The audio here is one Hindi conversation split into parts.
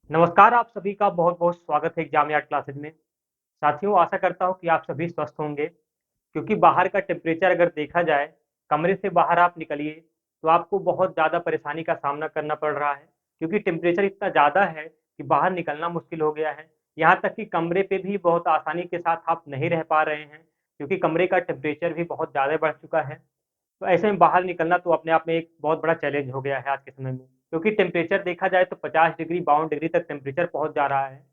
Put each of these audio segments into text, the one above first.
नमस्कार, आप सभी का बहुत-बहुत स्वागत है एग्ज़ाम यार्ड क्लासेज़ में। साथियों, आशा करता हूँ कि आप सभी स्वस्थ होंगे, क्योंकि बाहर का टेम्परेचर अगर देखा जाए, कमरे से बाहर आप निकलिए, तो आपको बहुत ज़्यादा परेशानी का सामना करना पड़ रहा है, क्योंकि टेम्परेचर इतना ज़्यादा है कि बाहर निकलना मुश्किल हो गया है। यहाँ तक कि कमरे पे भी बहुत आसानी के साथ आप नहीं रह पा रहे हैं, क्योंकि कमरे का टेम्परेचर भी बहुत ज़्यादा बढ़ चुका है। तो ऐसे में बाहर निकलना तो अपने आप में एक बहुत बड़ा चैलेंज हो गया है आज के समय में, क्योंकि टेम्परेचर देखा जाए तो 50 डिग्री 52 डिग्री तक टेम्परेचर पहुँच जा रहा है।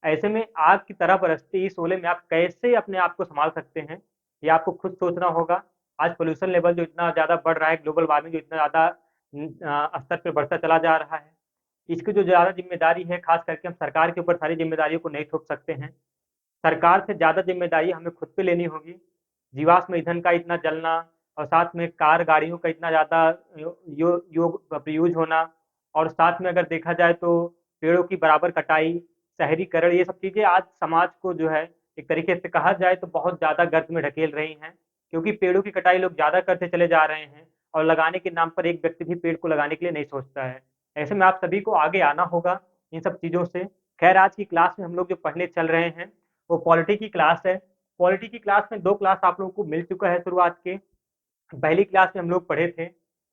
ऐसे में आग की तरह बरसते इस शोले में आप कैसे अपने आप को सँभाल सकते हैं, ये आपको खुद सोचना होगा। आज पॉल्यूशन लेवल जो इतना ज़्यादा बढ़ रहा है, ग्लोबल वार्मिंग जो इतना ज़्यादा स्तर पे बढ़ता चला जा रहा है, इसकी जो ज़्यादा ज़िम्मेदारी है, ख़ास करके हम सरकार के ऊपर सारी ज़िम्मेदारियों को नहीं थोप सकते हैं। सरकार से ज़्यादा ज़िम्मेदारी हमें खुद पे लेनी होगी। जीवाश्म ईंधन का इतना जलना और साथ में कार गाड़ियों का इतना ज़्यादा प्रयूज़ होना और साथ में अगर देखा जाए तो पेड़ों की बराबर कटाई, शहरीकरण ये सब चीज़ें आज समाज को जो है एक तरीके से कहा जाए तो बहुत ज़्यादा गर्त में ढकेल रही हैं। क्योंकि पेड़ों की कटाई लोग ज़्यादा करते चले जा रहे हैं और लगाने के नाम पर एक व्यक्ति भी पेड़ को लगाने के लिए नहीं सोचता है। ऐसे में आप सभी को आगे आना होगा इन सब चीज़ों से। खैर आज की क्लास में हम लोग जो पढ़ने चल रहे हैं वो पॉलिटी की क्लास है। पॉलिटी की क्लास में 2 क्लास आप लोगों को मिल चुका है शुरुआत के। पहली क्लास में हम लोग पढ़े थे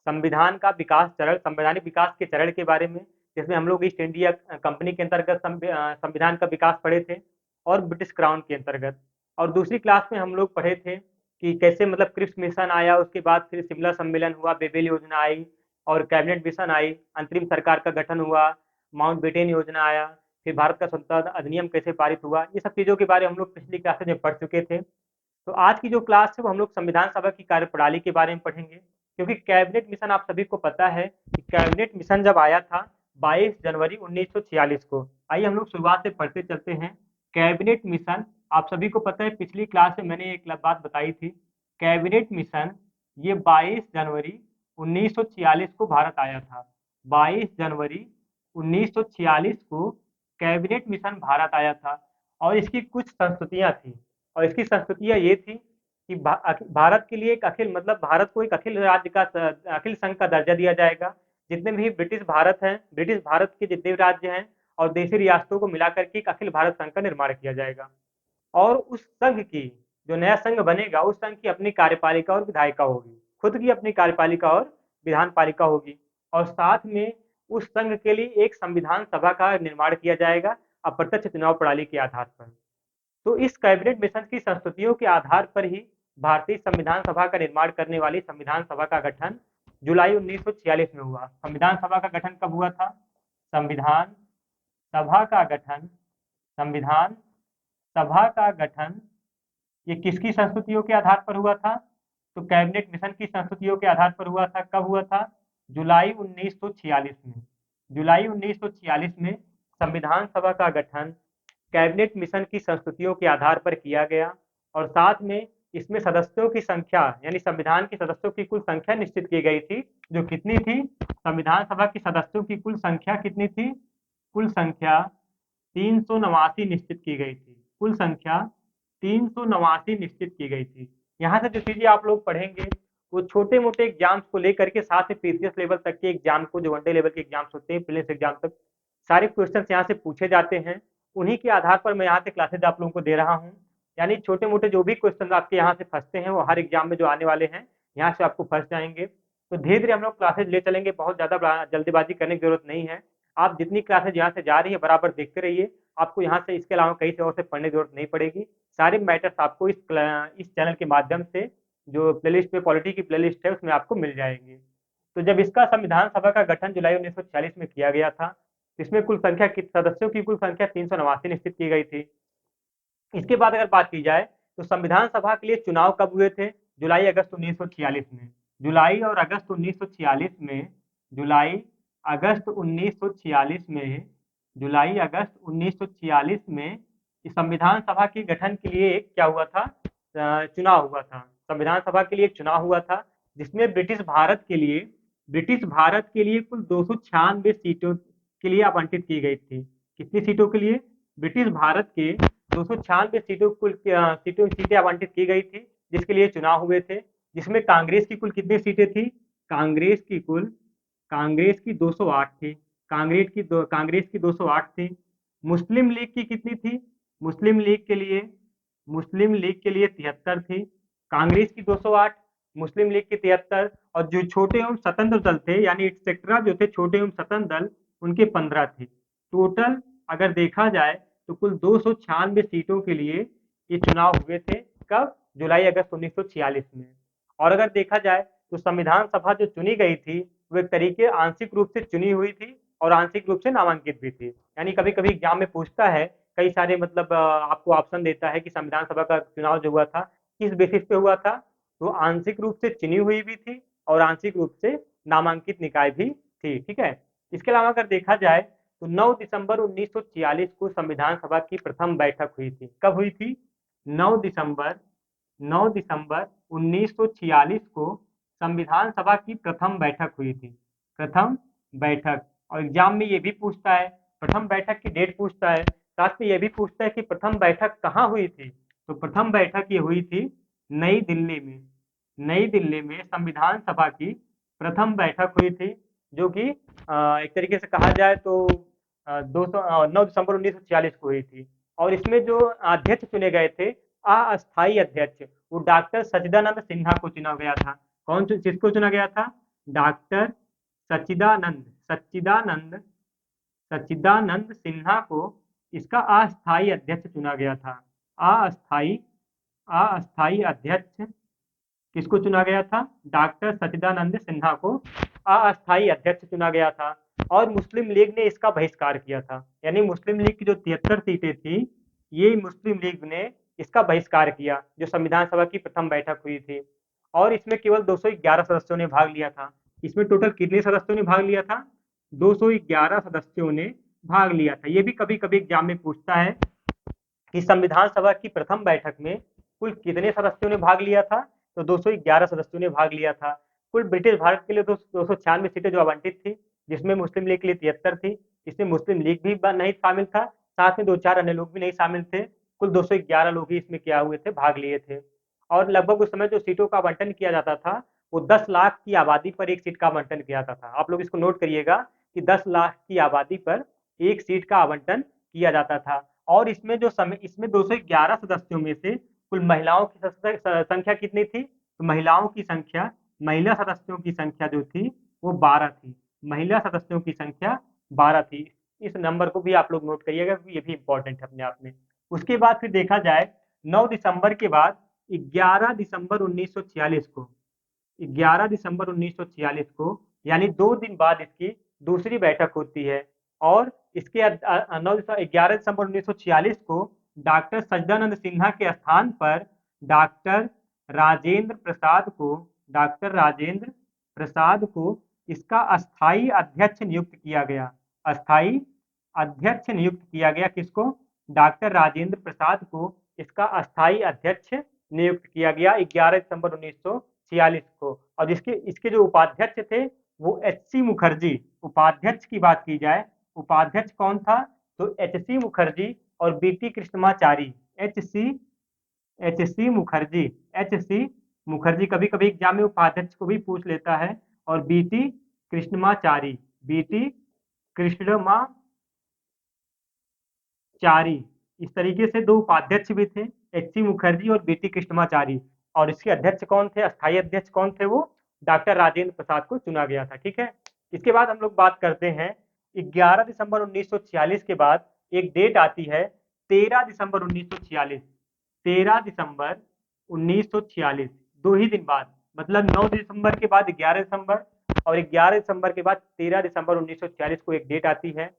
संविधान का विकास चरण, संवैधानिक विकास के चरण के बारे में, जिसमें हम लोग ईस्ट इंडिया कंपनी के अंतर्गत संविधान का विकास पढ़े थे और ब्रिटिश क्राउन के अंतर्गत। और दूसरी क्लास में हम लोग पढ़े थे कि कैसे मतलब क्रिप्स मिशन आया, उसके बाद फिर शिमला सम्मेलन हुआ, बेबेल योजना आई और कैबिनेट मिशन आई, अंतरिम सरकार का गठन हुआ, माउंटबेटन योजना आया, फिर भारत का स्वतंत्रता अधिनियम कैसे पारित हुआ, ये सब चीज़ों के बारे में हम लोग पिछली क्लासेज में पढ़ चुके थे। तो आज की जो क्लास है वो हम लोग संविधान सभा की कार्यप्रणाली के बारे में पढ़ेंगे, क्योंकि कैबिनेट मिशन आप सभी को पता है कि कैबिनेट मिशन जब आया था 22 जनवरी 1946 को। आइए हम लोग शुरुआत से पढ़ते चलते हैं। कैबिनेट मिशन आप सभी को पता है, पिछली क्लास में मैंने एक बात बताई थी। कैबिनेट मिशन ये 22 जनवरी 1946 को भारत आया था। 22 जनवरी 1946 को कैबिनेट मिशन भारत आया था और इसकी कुछ संस्तुतियां थी। और इसकी संस्तुतियाँ ये थी कि भारत के लिए एक अखिल मतलब भारत को एक अखिल राज्य का अखिल संघ का दर्जा दिया जाएगा। जितने भी ब्रिटिश भारत हैं, ब्रिटिश भारत के जितने भी राज्य हैं और देशी रियासतों को मिलाकर के एक अखिल भारत संघ का निर्माण किया जाएगा। और उस संघ की जो नया संघ बनेगा, उस संघ की अपनी कार्यपालिका और विधायिका होगी। खुद की अपनी कार्यपालिका और विधान पालिका होगी। और साथ में उस संघ के लिए एक संविधान सभा का निर्माण किया जाएगा अप्रत्यक्ष चुनाव प्रणाली के आधार पर। तो इस कैबिनेट मिशन की संस्तुतियों के आधार पर ही भारतीय संविधान सभा का निर्माण करने वाली संविधान सभा का गठन जुलाई 1946 में हुआ। संविधान सभा का गठन कब हुआ था? संविधान सभा का गठन संविधान सभा का गठन ये किसकी संस्तुतियों के आधार पर हुआ था? तो कैबिनेट मिशन की संस्तुतियों के आधार पर हुआ था। कब हुआ था? जुलाई 1946 में। जुलाई 1946 में संविधान सभा का गठन कैबिनेट मिशन की संस्तुतियों के आधार पर किया गया और साथ में इसमें सदस्यों की संख्या यानी संविधान के सदस्यों की कुल संख्या निश्चित की गई थी। जो कितनी थी? संविधान सभा की सदस्यों की कुल संख्या कितनी थी? कुल संख्या 389 निश्चित की गई थी। कुल संख्या 389 निश्चित की गई थी। यहाँ से जो चीजें आप लोग पढ़ेंगे वो छोटे मोटे एग्जाम्स को लेकर के साथ ही पीसीएस लेवल तक के एग्जाम को, जो वनडे लेवल के एग्जाम्स होते हैं प्रीलिम्स एग्जाम तक, सारे क्वेश्चन यहाँ से पूछे जाते हैं। उन्हीं के आधार पर मैं यहाँ से क्लासेज आप लोगों को दे रहा हूँ। यानी छोटे मोटे जो भी क्वेश्चन आपके यहाँ से फंसते हैं वो हर एग्जाम में जो आने वाले हैं यहाँ से आपको फंस जाएंगे। तो धीरे धीरे हम लोग क्लासेज ले चलेंगे, बहुत ज्यादा जल्दीबाजी करने की जरूरत नहीं है। आप जितनी क्लासेज यहाँ से जा रही है बराबर देखते रहिए। आपको यहाँ से इसके अलावा कहीं से और से पढ़ने की जरूरत नहीं पड़ेगी। सारे मैटर्स आपको इस चैनल के माध्यम से जो प्लेलिस्ट पे पॉलिटी की प्लेलिस्ट है उसमें आपको मिल जाएंगे। तो जब इसका संविधान सभा का गठन जुलाई 1946 में किया गया था, इसमें कुल संख्या सदस्यों की कुल संख्या 389 निश्चित की गई थी। इसके बाद अगर बात की जाए तो संविधान सभा के लिए चुनाव कब हुए थे? जुलाई अगस्त 1946 में। जुलाई और अगस्त 1946 में जुलाई अगस्त 1946 में जुलाई अगस्त 1946 में इस संविधान सभा के गठन के लिए एक क्या हुआ था? चुनाव हुआ था। संविधान सभा के लिए एक चुनाव हुआ था जिसमें ब्रिटिश भारत के लिए कुल 296 सीटों के लिए आवंटित की गई थी। कितनी सीटों के लिए? ब्रिटिश भारत के 296 सीटों कुल सीटें आवंटित की गई थी जिसके लिए चुनाव हुए थे। जिसमें कांग्रेस की कुल कितनी सीटें थी? कांग्रेस की 208 थी। कांग्रेस की 208 थी। मुस्लिम लीग की कितनी थी? मुस्लिम लीग के लिए मुस्लिम लीग के लिए 73 थी। कांग्रेस की 208, मुस्लिम लीग की 73, और जो छोटे एवं स्वतंत्र दल थे यानी एक्सेट्रा जो थे छोटे एवं स्वतंत्र दल, उनके 15 थे। टोटल अगर देखा जाए तो कुल 296 सीटों के लिए ये चुनाव हुए थे। कब? जुलाई अगस्त 1946 में। और अगर देखा जाए तो संविधान सभा जो चुनी गई थी वो एक तरीके आंशिक रूप से चुनी हुई थी और आंशिक रूप से नामांकित भी थी। यानी कभी कभी एग्जाम में पूछता है, कई सारे मतलब आपको ऑप्शन देता है कि संविधान सभा का चुनाव जो हुआ था किस बेसिस पे हुआ था, तो आंशिक रूप से चुनी हुई भी थी और आंशिक रूप से नामांकित निकाय भी थी। ठीक है। इसके अलावा अगर देखा जाए तो 9 दिसंबर 1946 को संविधान सभा की प्रथम बैठक हुई थी। कब हुई थी? 9 दिसंबर 9 दिसंबर 1946 को संविधान सभा की प्रथम बैठक हुई थी। प्रथम बैठक। और एग्जाम में ये भी पूछता है, प्रथम बैठक की डेट पूछता है, साथ में ये भी पूछता है कि प्रथम बैठक कहाँ हुई थी। तो प्रथम बैठक ये हुई थी नई दिल्ली में। नई दिल्ली में संविधान सभा की प्रथम बैठक हुई थी, जो कि एक तरीके से कहा जाए तो 9 दिसंबर 1946 को हुई थी। और इसमें जो अध्यक्ष चुने गए थे, अस्थायी अध्यक्ष, वो डॉक्टर सच्चिदानंद सिन्हा को चुना गया था। किसको चुना गया था? डॉक्टर सच्चिदानंद सच्चिदानंद सच्चिदानंद सिन्हा को इसका अस्थायी अध्यक्ष चुना गया था। अस्थायी अस्थायी अध्यक्ष किसको चुना गया था? डॉक्टर सच्चिदानंद सिन्हा को अस्थायी अध्यक्ष चुना गया था। और मुस्लिम लीग ने इसका बहिष्कार किया था। यानी मुस्लिम लीग की जो 73 सीटें थी, ये मुस्लिम लीग ने इसका बहिष्कार किया, जो संविधान सभा की प्रथम बैठक हुई थी। और इसमें केवल 211 सदस्यों ने भाग लिया था। इसमें टोटल कितने सदस्यों ने भाग लिया था? 211 सदस्यों ने भाग लिया था। ये भी कभी कभी एग्जाम में पूछता है कि संविधान सभा की प्रथम बैठक में कुल कितने सदस्यों ने भाग लिया था? तो 211 सदस्यों ने भाग लिया था। कुल ब्रिटिश भारत के लिए 296 सीटें जो आवंटित थी, जिसमें मुस्लिम लीग के लिए 73 थी। इसमें मुस्लिम लीग भी नहीं शामिल था, साथ में 2-4 अन्य लोग भी नहीं शामिल थे। कुल 211 लोग ही इसमें क्या हुए थे, भाग लिए थे। और लगभग उस समय जो सीटों का आवंटन किया जाता था, वो 10 लाख की आबादी पर एक सीट का आवंटन किया जाता था। आप लोग इसको नोट करिएगा कि 10 लाख की आबादी पर एक सीट का आवंटन किया जाता था। और इसमें 211 सदस्यों में से कुल महिलाओं की संख्या कितनी थी? तो महिला सदस्यों की संख्या जो थी वो 12 थी। महिला सदस्यों की संख्या 12 थी। इस नंबर को भी आप लोग नोट करिएगा, ये भी इंपॉर्टेंट है अपने आप में। उसके बाद फिर देखा जाए 9 दिसंबर के बाद 11 दिसंबर 1946 को 11 दिसंबर 1946 को यानी 2 दिन बाद इसकी दूसरी बैठक होती है। और इसके 11 दिसंबर 1946 को डॉक्टर सच्चिदानंद सिन्हा के स्थान पर डॉक्टर राजेंद्र प्रसाद को डॉक्टर राजेंद्र प्रसाद को इसका अस्थाई अध्यक्ष नियुक्त किया गया। अस्थाई अध्यक्ष नियुक्त किया गया। किसको? डॉक्टर राजेंद्र प्रसाद को इसका अस्थाई अध्यक्ष नियुक्त किया गया 11 दिसंबर 1946 को। और इसके इसके जो उपाध्यक्ष थे वो एच.सी. मुखर्जी। उपाध्यक्ष की बात की जाए, उपाध्यक्ष कौन था? तो एच.सी. मुखर्जी और बी.टी. कृष्णमाचारी। एच.सी. एच.सी. मुखर्जी एच.सी. मुखर्जी कभी कभी एग्जाम में उपाध्यक्ष को भी पूछ लेता है। और बी.टी. कृष्णमाचारी बी.टी. कृष्णमाचारी, इस तरीके से दो उपाध्यक्ष भी थे, एच.सी. मुखर्जी और बी.टी. कृष्णमाचारी। और इसके अध्यक्ष कौन थे? अस्थायी अध्यक्ष कौन थे? वो डॉक्टर राजेंद्र प्रसाद को चुना गया था। ठीक है। इसके बाद हम लोग बात करते हैं 11 दिसंबर 1946 के बाद एक डेट आती है 13 दिसंबर 1946। 13 दिसंबर 1946, 2 ही दिन बाद, मतलब 9 दिसंबर के बाद 11 दिसंबर और 11 दिसंबर के बाद 13 दिसंबर 1946 को एक डेट आती है।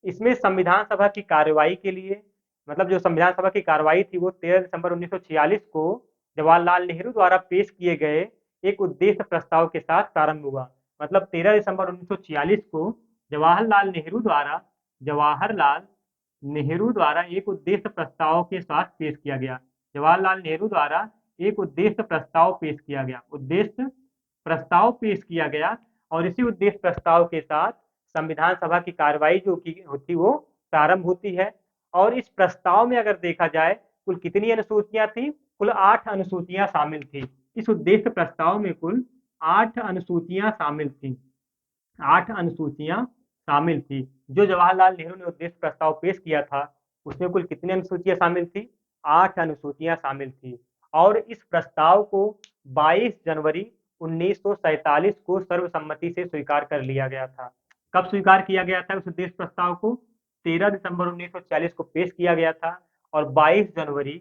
इसमें संविधान सभा की कार्रवाई के लिए, मतलब जो संविधान सभा की कार्रवाई थी वो 13 दिसंबर 1946 को जवाहरलाल नेहरू द्वारा पेश किए गए एक उद्देश्य प्रस्ताव के साथ प्रारंभ हुआ। मतलब 13 दिसंबर 1946 को जवाहरलाल नेहरू द्वारा एक उद्देश्य प्रस्ताव के साथ पेश किया गया। जवाहरलाल नेहरू द्वारा एक उद्देश्य प्रस्ताव पेश किया गया। उद्देश्य प्रस्ताव पेश किया गया और इसी उद्देश्य प्रस्ताव के साथ संविधान सभा की कार्रवाई जो की होती वो प्रारंभ होती है। और इस प्रस्ताव में अगर देखा जाए कुल कितनी अनुसूचियां थी? कुल 8 अनुसूचियां शामिल थी। इस उद्देश्य प्रस्ताव में कुल 8 अनुसूचियां शामिल थी। 8 अनुसूचियां शामिल थी। जो जवाहरलाल नेहरू ने उद्देश्य प्रस्ताव पेश किया था, उसमें कुल कितनी अनुसूचियां शामिल थी? 8 अनुसूचियां शामिल थी। और इस प्रस्ताव को 22 जनवरी 1947 को सर्वसम्मति से स्वीकार कर लिया गया था। कब स्वीकार किया गया था उस उद्देश्य प्रस्ताव को? 13 दिसंबर 1940 को पेश किया गया था और 22 जनवरी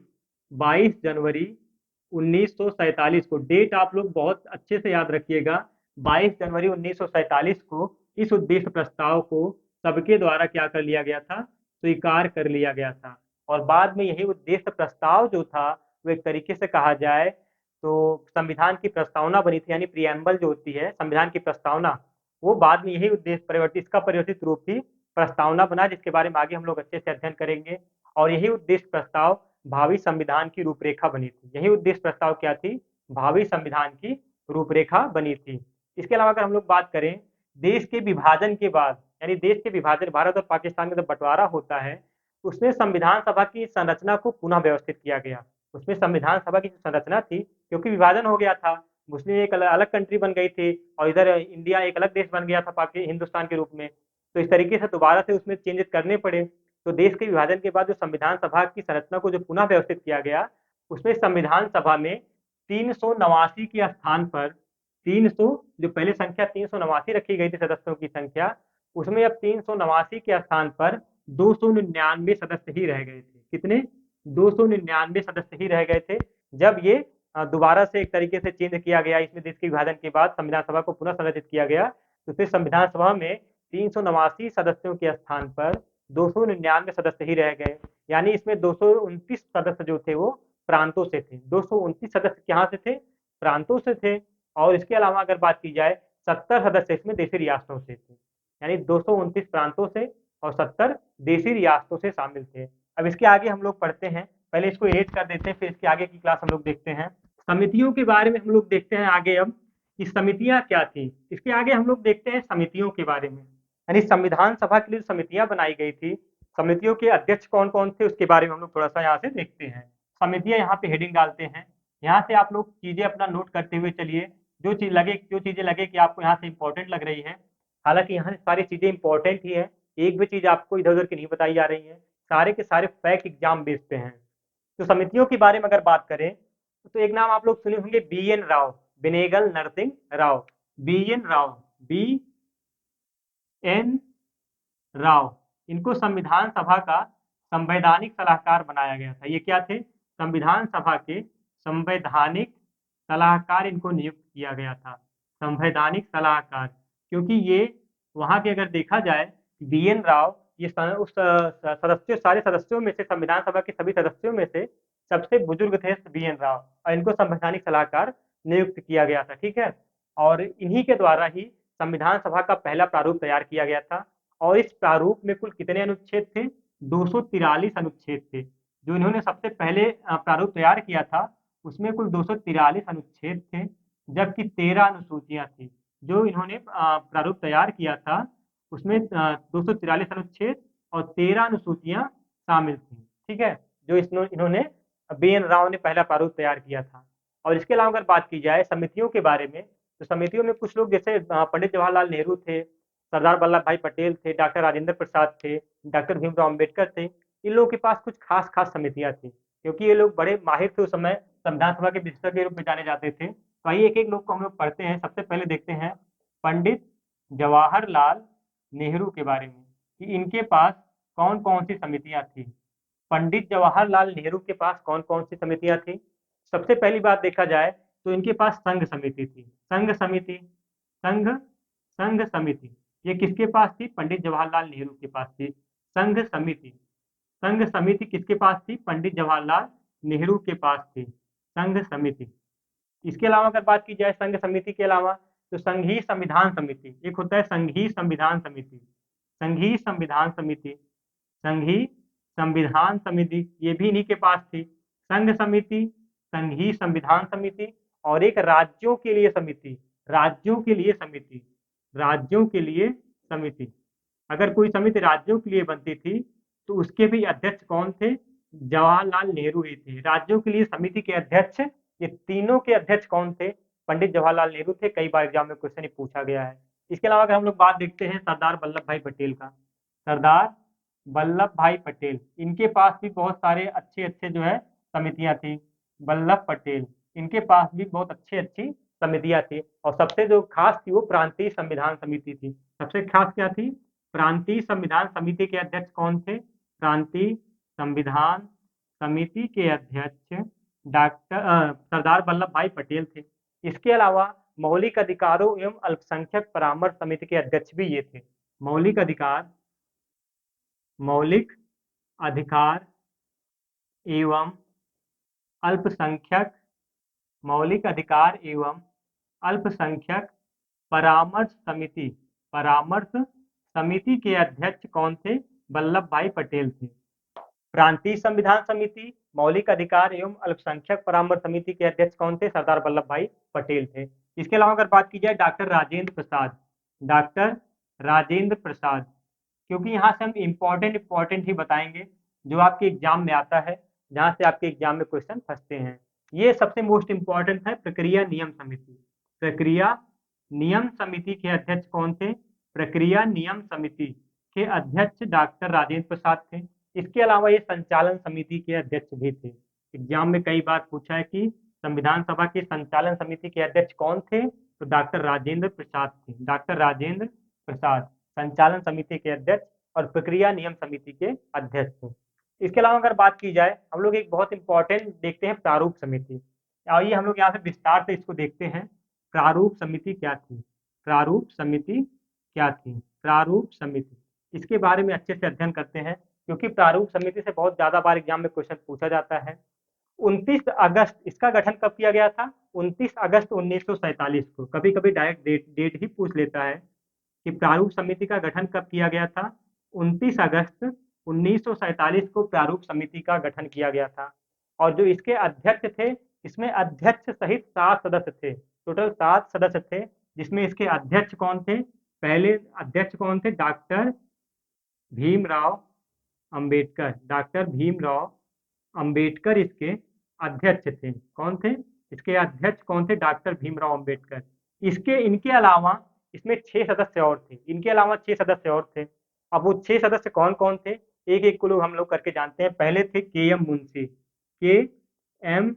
1947 को, डेट आप लोग बहुत अच्छे से याद रखिएगा, 22 जनवरी 1947 को इस उद्देश्य प्रस्ताव को सबके द्वारा क्या कर लिया गया था? स्वीकार कर लिया गया था। और बाद में यही उद्देश्य प्रस्ताव जो था, वो एक तरीके से कहा जाए तो संविधान की प्रस्तावना बनी थी, यानी प्रियम्बल जो होती है संविधान की प्रस्तावना, वो बाद में यही उद्देश्य परिवर्तित, इसका परिवर्तित रूप ही प्रस्तावना बना, जिसके बारे में आगे हम लोग अच्छे से अध्ययन करेंगे। और यही उद्देश्य प्रस्ताव भावी संविधान की रूपरेखा बनी थी। यही उद्देश्य प्रस्ताव क्या थी? भावी संविधान की रूपरेखा बनी थी। इसके अलावा अगर हम लोग बात करें, देश के विभाजन के बाद, यानी देश के विभाजन, भारत और पाकिस्तान का जब बंटवारा होता है, उसमें संविधान सभा की संरचना को पुनः व्यवस्थित किया गया। उसमें संविधान सभा की जो संरचना थी, क्योंकि विभाजन हो गया था, मुस्लिम एक अलग कंट्री बन गई थी और इधर इंडिया एक अलग देश बन गया था पाकि हिंदुस्तान के रूप में, तो इस तरीके से दोबारा से उसमें चेंजेस करने पड़े। तो देश के विभाजन के बाद जो संविधान सभा की संरचना को जो पुनः व्यवस्थित किया गया, उसमें संविधान सभा में 389 के स्थान पर 300, जो पहले संख्या 389 रखी गई थी सदस्यों की संख्या, उसमें अब 389 के स्थान पर 299 सदस्य ही रह गए थे। कितने? 299 सदस्य ही रह गए थे। जब ये दोबारा से एक तरीके से चेंज किया गया, इसमें देश के विभाजन के बाद संविधान सभा को पुनः संरचित किया गया, तो फिर संविधान सभा में 389 सदस्यों के स्थान पर 299 सदस्य ही रह गए। यानी इसमें 229 सदस्य जो थे वो प्रांतों से थे। 229 सदस्य कहाँ से थे? प्रांतों से थे। और इसके अलावा अगर बात की जाए, 70 सदस्य इसमें देशी रियासतों से थे। यानी 229 प्रांतों से और 70 देशी रियासतों से शामिल थे। अब इसके आगे हम लोग पढ़ते हैं, पहले इसको एड कर देते हैं, फिर इसके आगे की क्लास हम लोग देखते हैं। समितियों के बारे में हम लोग देखते हैं आगे अब, कि समितियां क्या थी। इसके आगे हम लोग देखते हैं समितियों के बारे में, यानी संविधान सभा के लिए समितियां बनाई गई थी, समितियों के अध्यक्ष कौन कौन थे उसके बारे में हम लोग थोड़ा सा यहाँ से देखते हैं। समितियां यहाँ पे हेडिंग डालते हैं, यहाँ से आप लोग चीजें अपना नोट करते हुए चलिए, जो चीजें लगे कि आपको यहाँ से इंपॉर्टेंट लग रही है। हालांकि यहाँ से सारी चीजें इंपॉर्टेंट ही है, एक भी चीज आपको इधर उधर की नहीं बताई जा रही है, सारे के सारे फैक्ट एग्जाम बेस पे हैं। तो समितियों के बारे में अगर बात करें, तो एक नाम आप लोग सुने होंगे, B N Rao, Benegal Narasimha Rao. B N Rao, B N Rao, इनको संविधान सभा का संवैधानिक सलाहकार बनाया गया था। ये क्या थे? संविधान सभा के संवैधानिक सलाहकार इनको नियुक्त किया गया था। संवैधानिक सलाहकार, क्योंकि ये वहां के अगर देखा जाए, बी एन राव ये उस सदस्यों, सारे सदस्यों में से, संविधान सभा के सभी सदस्यों में से सबसे बुजुर्ग थे बी एन राव, और इनको संवैधानिक सलाहकार नियुक्त किया गया था। ठीक है। और इन्हीं के द्वारा ही संविधान सभा का पहला प्रारूप तैयार किया गया था। और इस प्रारूप में कुल कितने अनुच्छेद थे? 243 अनुच्छेद थे। जो इन्होंने सबसे पहले प्रारूप तैयार किया था, उसमें कुल 243 अनुच्छेद थे, जबकि 13 अनुसूचियां थी। जो इन्होंने प्रारूप तैयार किया था, उसमें 243 अनुच्छेद और 13 अनुसूचियां शामिल थी। ठीक है, जो इन्होंने, बी एन राव ने पहला प्रारूप तैयार किया था। और इसके अलावा अगर बात की जाए समितियों के बारे में, तो समितियों में कुछ लोग जैसे पंडित जवाहरलाल नेहरू थे, सरदार वल्लभ भाई पटेल थे, डॉक्टर राजेंद्र प्रसाद थे, डॉक्टर भीमराव अम्बेडकर थे। इन लोगों के पास कुछ खास खास समितियां थी, क्योंकि ये लोग बड़े माहिर थे उस समय, संविधान सभा के विशेषज्ञ के रूप में जाने जाते थे। तो आइए एक एक लोग को हम लोग पढ़ते हैं। सबसे पहले देखते हैं पंडित जवाहरलाल नेहरू के बारे में, कि इनके पास कौन कौन सी समितियां थी। पंडित जवाहरलाल नेहरू के पास कौन कौन सी समितियां थी? सबसे पहली बात देखा जाए तो इनके पास संघ समिति थी। संघ समिति, संघ संघ समिति, ये किसके पास थी? पंडित जवाहरलाल नेहरू के पास थी संघ समिति। संघ समिति किसके पास थी? पंडित जवाहरलाल नेहरू के पास थी संघ समिति। इसके अलावा अगर बात की जाए संघ समिति के अलावा, तो संघीय संविधान समिति, एक होता है संघीय संविधान समिति। संघीय संविधान समिति, संघीय संविधान समिति, ये भी इन्हीं के पास थी। संघ समिति, संघीय संविधान समिति, और एक राज्यों के लिए समिति। राज्यों के लिए समिति, राज्यों के लिए समिति। अगर कोई समिति राज्यों के लिए बनती थी, तो उसके भी अध्यक्ष कौन थे? जवाहरलाल नेहरू ही थे। राज्यों के लिए समिति के अध्यक्ष, ये तीनों के अध्यक्ष कौन थे? पंडित जवाहरलाल नेहरू थे। कई बार एग्जाम में क्वेश्चन पूछा गया है। इसके अलावा अगर हम लोग बात देखते हैं सरदार वल्लभ भाई पटेल का, सरदार वल्लभ भाई पटेल, इनके पास भी बहुत सारे अच्छे अच्छे जो है समितियां थी। वल्लभ पटेल, इनके पास भी बहुत अच्छी अच्छी समितियां थी, और सबसे जो खास थी वो प्रांतीय संविधान समिति थी। सबसे खास क्या थी? प्रांतीय संविधान समिति के अध्यक्ष कौन थे? प्रांतीय संविधान समिति के अध्यक्ष सरदार वल्लभ भाई पटेल थे। इसके अलावा मौलिक अधिकारों एवं अल्पसंख्यक परामर्श समिति के अध्यक्ष भी ये थे। मौलिक अधिकार, मौलिक अधिकार एवं अल्पसंख्यक, मौलिक अधिकार एवं अल्पसंख्यक परामर्श समिति, परामर्श समिति के अध्यक्ष कौन थे? वल्लभ भाई पटेल थे। प्रांतीय संविधान समिति, मौलिक अधिकार एवं अल्पसंख्यक परामर्श समिति के अध्यक्ष कौन थे? सरदार वल्लभ भाई पटेल थे। इसके अलावा अगर बात की जाए डॉक्टर राजेंद्र प्रसाद, डॉक्टर राजेंद्र प्रसाद, क्योंकि यहाँ से हम इंपॉर्टेंट ही बताएंगे जो आपके एग्जाम में आता है, जहाँ से आपके एग्जाम में क्वेश्चन फंसते हैं। ये सबसे मोस्ट इंपॉर्टेंट है प्रक्रिया नियम समिति। प्रक्रिया नियम समिति के अध्यक्ष कौन थे? प्रक्रिया नियम समिति के अध्यक्ष डॉक्टर राजेंद्र प्रसाद थे। इसके अलावा ये संचालन समिति के अध्यक्ष भी थे। एग्जाम में कई बार पूछा है कि संविधान सभा की संचालन समिति के अध्यक्ष कौन थे? तो डॉक्टर राजेंद्र प्रसाद थे। डॉक्टर राजेंद्र प्रसाद संचालन समिति के अध्यक्ष और प्रक्रिया नियम समिति के अध्यक्ष थे। इसके अलावा अगर बात की जाए, हम लोग एक बहुत इंपॉर्टेंट देखते हैं प्रारूप समिति। आइए हम लोग यहाँ से विस्तार से इसको देखते हैं। प्रारूप समिति क्या थी? प्रारूप समिति क्या थी? प्रारूप समिति, इसके बारे में अच्छे से अध्ययन करते हैं, क्योंकि प्रारूप समिति से बहुत ज्यादा बार एग्जाम में क्वेश्चन पूछा जाता है। 29 अगस्त, इसका गठन कब किया गया था? 29 अगस्त 1947 को। कभी कभी डायरेक्ट डेट ही पूछ लेता है कि प्रारूप समिति का गठन कब किया गया था। 29 अगस्त 1947 को प्रारूप समिति का गठन किया गया था। और जो इसके अध्यक्ष थे, इसमें अध्यक्ष सहित 7 सदस्य थे, टोटल 7 सदस्य थे, जिसमें इसके अध्यक्ष कौन थे? पहले अध्यक्ष कौन थे? डॉक्टर भीमराव अंबेडकर। डॉक्टर भीमराव अंबेडकर इसके अध्यक्ष थे। कौन थे? इसके अध्यक्ष कौन थे? डॉक्टर भीमराव अंबेडकर। इनके अलावा इसमें 6 सदस्य और थे। इनके अलावा 6 सदस्य और थे। अब वो 6 सदस्य कौन कौन थे, एक एक को लोग हम लोग करके जानते हैं। पहले थे के.एम. मुंशी। के.एम.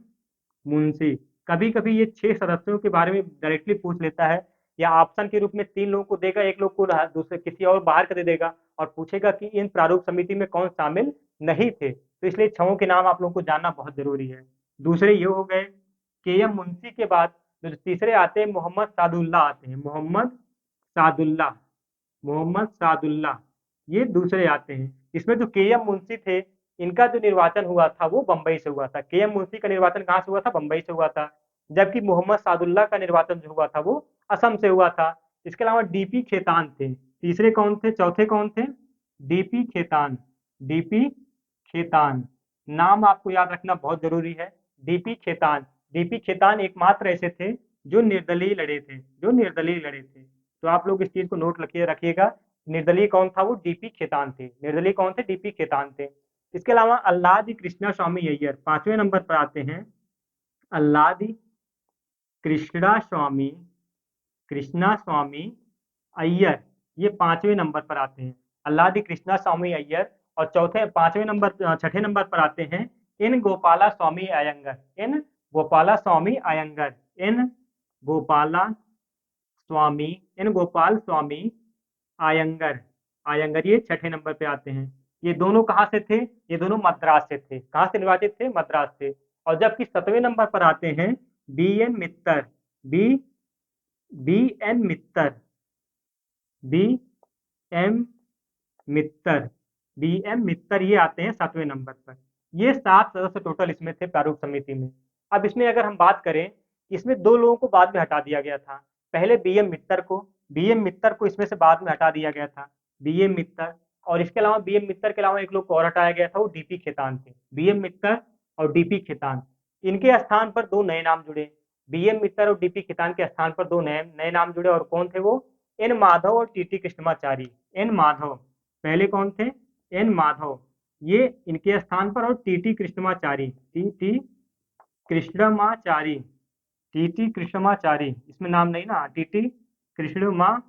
मुंशी, कभी कभी ये 6 सदस्यों के बारे में डायरेक्टली पूछ लेता है, या ऑप्शन के रूप में 3 लोगों को देगा, एक लोग को दूसरे किसी और बाहर कर दे देगा, और पूछेगा कि इन प्रारूप समिति में कौन शामिल नहीं थे। तो इसलिए 6 के नाम आप लोगों को जानना बहुत जरूरी है। दूसरे ये हो गए। के.एम. मुंशी के बाद जो तीसरे आते हैं, मोहम्मद सादुल्लाह आते हैं। मोहम्मद सादुल्लाह, मोहम्मद सादुल्लाह, ये दूसरे आते हैं। इसमें जो के.एम. मुंशी थे, इनका जो निर्वाचन हुआ था वो बंबई से हुआ था। के.एम. मुंशी का निर्वाचन कहाँ से हुआ था? बंबई से हुआ था। जबकि मोहम्मद सादुल्लाह का निर्वाचन जो हुआ था वो असम से हुआ था। इसके अलावा डी.पी. खेतान थे। तीसरे कौन थे? चौथे कौन थे? डी.पी. खेतान। डी.पी. खेतान, नाम आपको याद रखना बहुत जरूरी है। डी.पी. खेतान, डी.पी. खेतान एकमात्र ऐसे थे जो निर्दलीय लड़े थे, जो निर्दलीय लड़े थे। तो आप लोग इस चीज को नोट रखिएगा। निर्दलीय कौन था? वो डी.पी. खेतान थे। निर्दलीय कौन थे? डी.पी. खेतान थे। इसके अलावा अल्लादी कृष्णा स्वामी अय्यर 5वें नंबर पर आते हैं। अल्लादी कृष्णा स्वामी, कृष्णा स्वामी अय्यर, ये 5वें नंबर पर आते हैं। अल्लादी कृष्णा स्वामी अय्यर। और चौथे 5वें नंबर, 6ठे नंबर पर आते हैं एन गोपाला स्वामी अयंगर। एन गोपाला स्वामी अयंगर। एन गोपाला स्वामी, एन गोपाल स्वामी आयंगर। आयंगर, ये 6ठे नंबर पे आते हैं। ये दोनों कहाँ से थे? ये दोनों मद्रास से थे। कहाँ से निर्वाचित थे? मद्रास से। और जबकि 7वें नंबर पर आते हैं बी.एन. मित्तर। बी.एन. मित्तर, बी.एम. मित्तर, बी.एम. मित्तर, ये आते हैं 7वें नंबर पर। ये 7 सदस्य टोटल इसमें थे प्रारूप समिति में। अब इसमें अगर हम बात करें, इसमें 2 लोगों को बाद में हटा दिया गया था। पहले बी.एम. मित्तर को, बी.एम. मित्तर को इसमें से बाद में हटा दिया गया था। बी.एम. मित्तर, और इसके अलावा बी.एम. मित्तर के अलावा एक लोग को और हटाया गया था, वो डी.पी. खेतान थे। बी.एम. मित्तर और डी.पी. खेतान, इनके स्थान पर 2 नए नाम जुड़े। बी.एम. मित्तर और डी.पी. खेतान के स्थान पर 2 नए नाम जुड़े, और कौन थे वो? एन माधव और टी.टी. कृष्णमाचारी। एन माधव, पहले कौन थे? एन माधव, ये इनके स्थान पर, और TT. Krishnamachari, TT. Krishnamachari, TT. Krishnamachari, इसमें नाम नहीं ना, टी.टी. कृष्णमाचारी,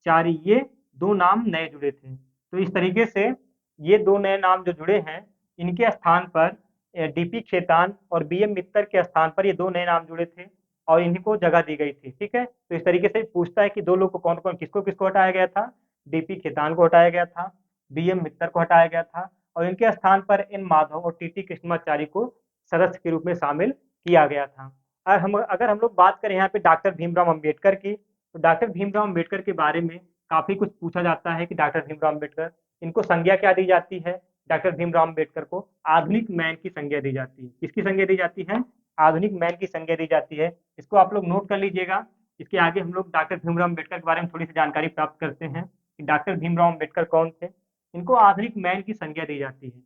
चारी, ये दो नाम नए जुड़े थे। तो इस तरीके से ये दो नए नाम जो जुड़े हैं, इनके स्थान पर डीपी खेतान और बीएम मित्तर के स्थान पर ये दो नए नाम जुड़े थे और इनको जगह दी गई थी। ठीक है, तो इस तरीके से पूछता है कि दो लोग को कौन कौन, किसको किसको हटाया गया था। डीपी खेतान को हटाया गया था, बीएम मित्तर को हटाया गया था और इनके स्थान पर एन माधव और टीटी कृष्णमाचारी को सदस्य के रूप में शामिल किया गया था। अगर हम लोग बात करें यहाँ पे डॉक्टर भीमराव अम्बेडकर की, तो डॉक्टर भीमराव अम्बेडकर के बारे में काफी कुछ पूछा जाता है कि डॉक्टर भीमराव अम्बेडकर, इनको संज्ञा क्या दी जाती है। डॉक्टर भीमराव अम्बेडकर को आधुनिक मैन की संज्ञा दी जाती है। किसकी संज्ञा दी जाती है? आधुनिक मैन की संज्ञा दी जाती है। इसको आप लोग नोट कर लीजिएगा। इसके आगे हम लोग डॉक्टर भीमराव अम्बेडकर के बारे में थोड़ी सी जानकारी प्राप्त करते हैं कि डॉक्टर भीमराव अम्बेडकर कौन थे। इनको आधुनिक मैन की संज्ञा दी जाती है।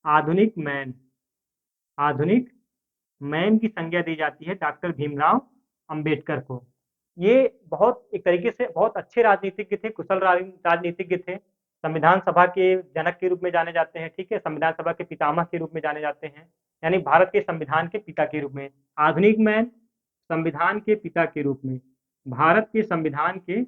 आधुनिक मैन, आधुनिक मैन की संज्ञा दी जाती है डॉक्टर भीमराव अम्बेडकर को। ये बहुत एक तरीके से बहुत अच्छे राजनीतिज्ञ थे, कुशल राजनीतिज्ञ थे। संविधान सभा के जनक के रूप में जाने जाते हैं। ठीक है, संविधान सभा के पितामह के रूप में जाने जाते हैं, यानी भारत के संविधान के पिता के रूप में। आधुनिक मैन, संविधान के पिता के रूप में, भारत के संविधान के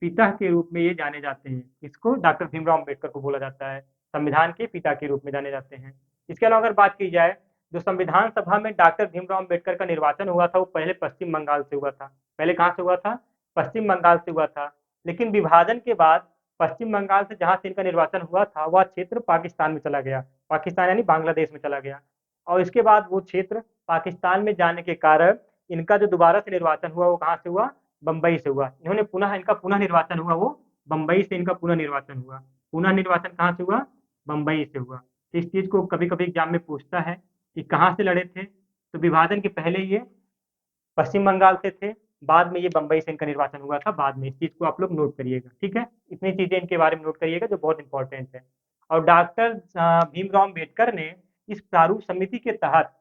पिता के रूप में ये जाने जाते हैं। इसको डॉक्टर भीमराव अम्बेडकर को बोला जाता है, संविधान के पिता के रूप में जाने जाते हैं। इसके अलावा अगर बात की जाए, जो संविधान सभा में डॉक्टर भीमराव अम्बेडकर का निर्वाचन हुआ था, वो पहले पश्चिम बंगाल से हुआ था। पहले कहाँ से हुआ था? पश्चिम बंगाल से हुआ था। लेकिन विभाजन के बाद पश्चिम बंगाल से जहाँ से इनका निर्वाचन हुआ था, वह क्षेत्र पाकिस्तान में चला गया। पाकिस्तान यानी बांग्लादेश में चला गया। और इसके बाद वो क्षेत्र पाकिस्तान में जाने के कारण इनका जो दोबारा से निर्वाचन हुआ, वो कहाँ से हुआ? बम्बई से हुआ। इन्होंने पुनः, इनका पुनः निर्वाचन हुआ, वो बम्बई से इनका पुनः निर्वाचन हुआ। पुनः निर्वाचन कहाँ से हुआ? बम्बई से हुआ। इस चीज को कभी कभी एग्जाम में पूछता है कि कहाँ से लड़े थे। तो विभाजन के पहले ये पश्चिम बंगाल से थे, बाद में ये बम्बई से इनका निर्वाचन हुआ था बाद में। इस चीज को आप लोग नोट करिएगा। ठीक है, इतनी चीजें इनके बारे में नोट करिएगा जो बहुत इंपॉर्टेंट है। और डॉक्टर भीमराव अम्बेडकर ने इस प्रारूप समिति के तहत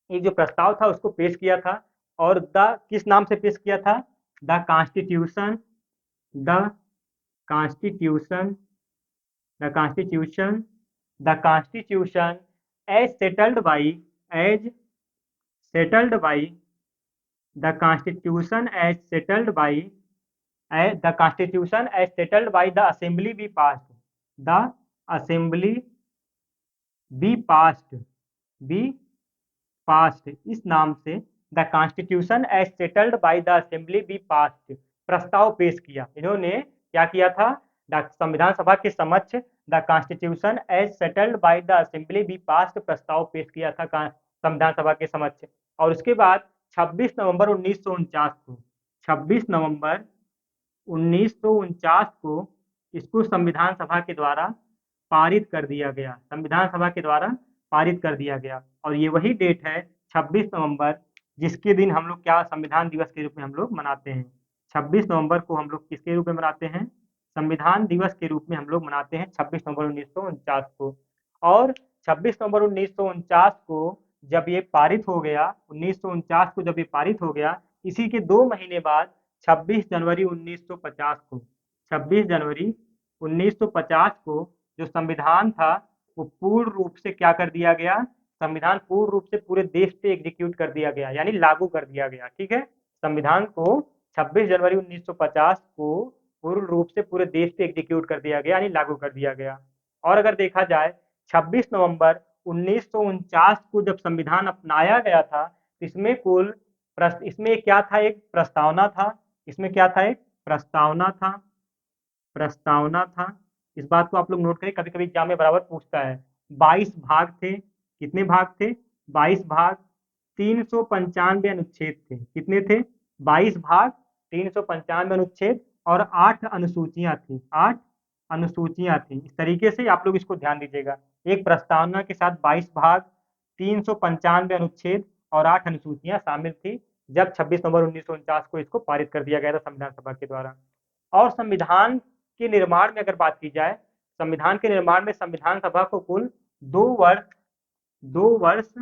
एक जो प्रस्ताव था उसको पेश किया था। और द किस नाम से पेश किया था? The constitution, the constitution, the constitution, the constitution as settled by, as settled by the constitution as settled by the constitution as settled by the assembly be passed, the assembly be passed, be passed, इस नाम से the constitution as settled by the assembly be passed प्रस्ताव पेश किया। इन्होंने क्या किया था? संविधान सभा के समक्ष the constitution as settled by the assembly be passed प्रस्ताव पेश किया था संविधान सभा के समक्ष। और उसके बाद 26 नवंबर 1949 को, 26 नवंबर 1949 को इसको संविधान सभा के द्वारा पारित कर दिया गया। संविधान सभा के द्वारा पारित कर दिया गया। और ये वही डेट है 26 नवंबर, जिसके दिन हम लोग क्या संविधान दिवस के रूप में हम लोग मनाते हैं। 26 नवंबर को हम लोग किसके रूप में मनाते हैं? संविधान दिवस के रूप में हम लोग मनाते हैं 26 नवंबर 1949 को। और 26 नवंबर 1949 को जब ये पारित हो गया, 1949 को जब ये पारित हो गया, इसी के 2 महीने बाद 26 जनवरी 1950 को, 26 जनवरी 1950 को जो संविधान था वो पूर्ण रूप से क्या कर दिया गया? संविधान पूर्ण रूप से पूरे देश पे एग्जीक्यूट कर दिया गया, यानी लागू कर दिया गया। ठीक है, संविधान को 26 जनवरी 1950 को पूर्ण रूप से पूरे देश पे एग्जीक्यूट कर दिया गया, यानी लागू कर दिया गया। और अगर देखा जाए 26 नवंबर 1949 को जब संविधान अपनाया गया था, इसमें कुल इसमें क्या था? एक प्रस्तावना था। इसमें क्या था? एक प्रस्तावना था, प्रस्तावना था। इस बात को आप लोग नोट करें, कभी कभी एग्जाम में बराबर पूछता है। 22 भाग थे। कितने भाग थे? 22 भाग, 395 अनुच्छेद थे। कितने थे? 22 भाग, 395 अनुच्छेद और 8 अनुसूचियां थी। 8 अनुसूचियां थी। इस तरीके से आप लोग इसको ध्यान दीजिएगा। एक प्रस्तावना के साथ 22 भाग, 395 अनुच्छेद और 8 अनुसूचियां शामिल थी, जब 26 नवंबर 1949 को इसको पारित कर दिया गया था संविधान सभा के द्वारा। और संविधान के निर्माण में अगर बात की जाए, संविधान के निर्माण में संविधान सभा को कुल 2 वर्ष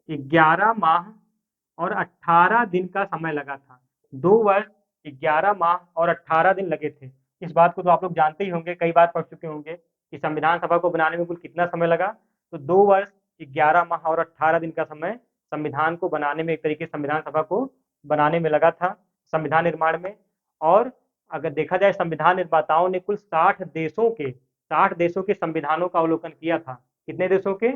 11 माह और 18 दिन का समय लगा था। 2 वर्ष 11 माह और 18 दिन लगे थे। इस बात को तो आप लोग जानते ही होंगे, कई बार पढ़ चुके होंगे कि संविधान सभा को बनाने में कुल कितना समय लगा। तो 2 वर्ष 11 माह और 18 दिन का समय संविधान को बनाने में, एक तरीके से संविधान सभा को बनाने में लगा था, संविधान निर्माण में। और अगर देखा जाए संविधान निर्माताओं ने कुल 60 देशों के संविधानों का अवलोकन किया था। कितने देशों के?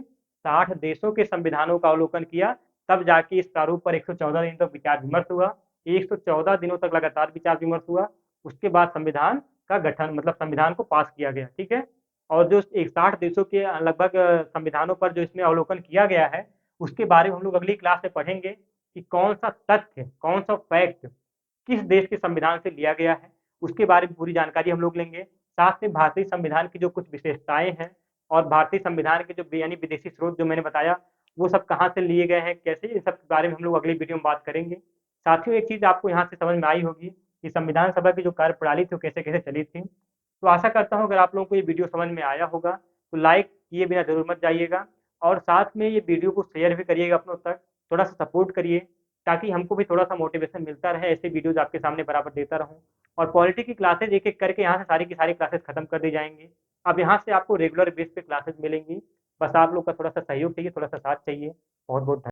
60 देशों के संविधानों का अवलोकन किया, तब जाके इस प्रारूप पर 114 दिन तक विचार विमर्श हुआ। 114 दिनों तक लगातार विचार विमर्श हुआ, उसके बाद संविधान का गठन मतलब संविधान को पास किया गया। ठीक है। और जो 60 देशों के लगभग संविधानों पर जो इसमें अवलोकन किया गया है, उसके बारे में हम लोग अगली क्लास में पढ़ेंगे कि कौन सा तथ्य, कौन सा फैक्ट किस देश के संविधान से लिया गया है, उसके बारे में पूरी जानकारी हम लोग लेंगे। साथ में भारतीय संविधान की जो कुछ विशेषताएं हैं और भारतीय संविधान के जो यानी विदेशी स्रोत जो मैंने बताया, वो सब कहाँ से लिए गए हैं, कैसे, इन सब के बारे में हम लोग अगली वीडियो में बात करेंगे। साथियों, एक चीज आपको यहाँ से समझ में आई होगी कि संविधान सभा की जो कार्यप्रणाली थी वो कैसे कैसे चली थी। तो आशा करता हूँ अगर आप लोगों को ये वीडियो समझ में आया होगा तो लाइक किए बिना जरूर मत जाइएगा, और साथ में ये वीडियो को शेयर भी करिएगा अपनों तक, थोड़ा सा सपोर्ट करिए ताकि हमको भी थोड़ा सा मोटिवेशन मिलता रहे, ऐसे वीडियोज आपके सामने बराबर देता रहूँ। और पॉलिटी की क्लासेज एक एक करके यहाँ से सारी की सारी क्लासेस खत्म कर दी जाएंगी। अब यहाँ से आपको रेगुलर बेस पे क्लासेस मिलेंगी, बस आप लोग का थोड़ा सा सहयोग चाहिए, थोड़ा सा साथ चाहिए। बहुत बहुत धन्यवाद।